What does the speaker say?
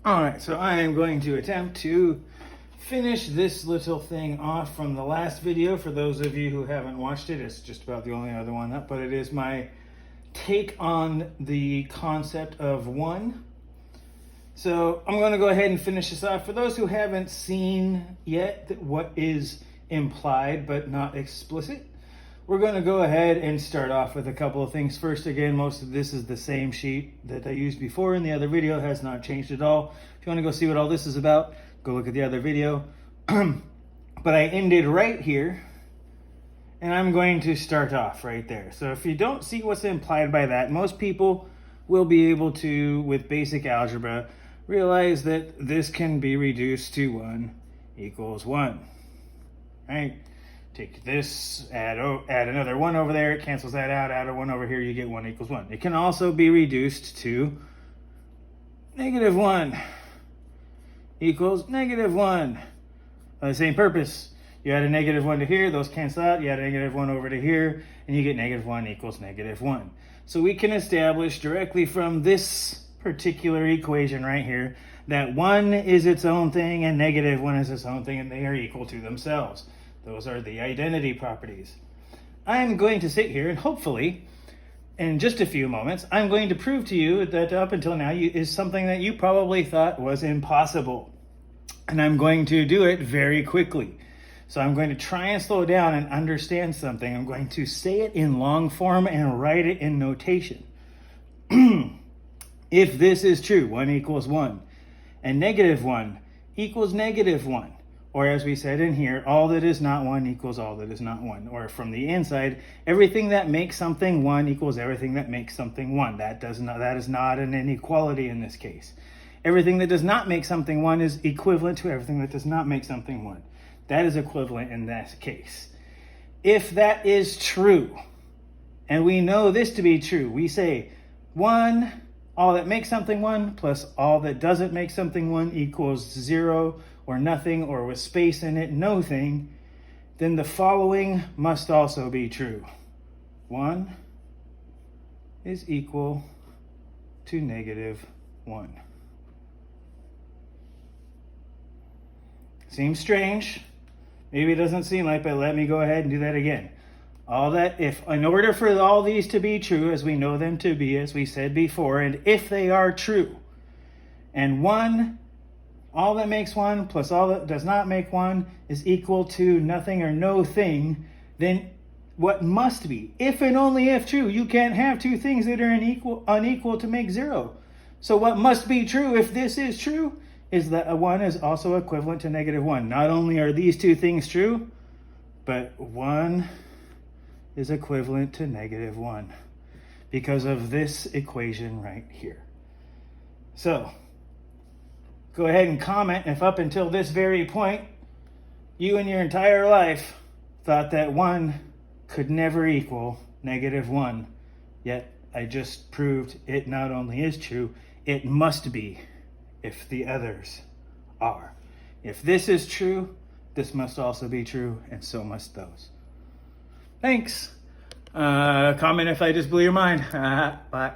All right, so I am going to attempt to finish this little thing off from the last video. For those of you who haven't watched it, it's just about the only other one up, but it is my take on the concept of one. So I'm going to go ahead and finish this off. For those who haven't seen yet what is implied but not explicit, we're going to go ahead and start off with a couple of things. First, again, most of this is the same sheet that I used before in the other video. It has not changed at all. If you want to go see what all this is about, go look at the other video. But I ended right here, and I'm going to start off right there. So if you don't see what's implied by that, most people will be able to, with basic algebra, realize that this can be reduced to 1 equals 1, right? Take this, add another 1 over there, it cancels that out, add a 1 over here, you get 1 equals 1. It can also be reduced to -1 equals -1. For the same purpose, you add a -1 to here, those cancel out, you add a -1 over to here, and you get -1 equals -1. So we can establish directly from this particular equation right here that 1 is its own thing and -1 is its own thing, and they are equal to themselves. Those are the identity properties. I'm going to sit here and hopefully, in just a few moments, I'm going to prove to you that up until now is something that you probably thought was impossible. And I'm going to do it very quickly. So I'm going to try and slow down and understand something. I'm going to say it in long form and write it in notation. If this is true, 1 equals 1, and -1 equals -1, or as we said in here, all that is not 1 equals all that is not 1. Or from the inside, everything that makes something 1 equals everything that makes something 1. That is not an inequality in this case. Everything that does not make something 1 is equivalent to everything that does not make something 1. That is equivalent in that case. If that is true, and we know this to be true, we say 1, all that makes something 1 plus all that doesn't make something 1 equals 0 or nothing, or with space in it, no thing, then the following must also be true. 1 is equal to -1. Seems strange. Maybe it doesn't seem like, but let me go ahead and do that again. All that, if in order for all these to be true, as we know them to be, as we said before, and if they are true, and 1, all that makes 1 plus all that does not make 1 is equal to nothing or no thing, then what must be, if and only if true, you can't have two things that are unequal to make 0. So what must be true if this is true is that a 1 is also equivalent to -1. Not only are these two things true, but 1 is equivalent to -1 because of this equation right here. So go ahead and comment if up until this very point, you in your entire life thought that 1 could never equal -1. Yet I just proved it not only is true, it must be if the others are. If this is true, this must also be true, and so must those. Thanks. Comment if I just blew your mind. Bye.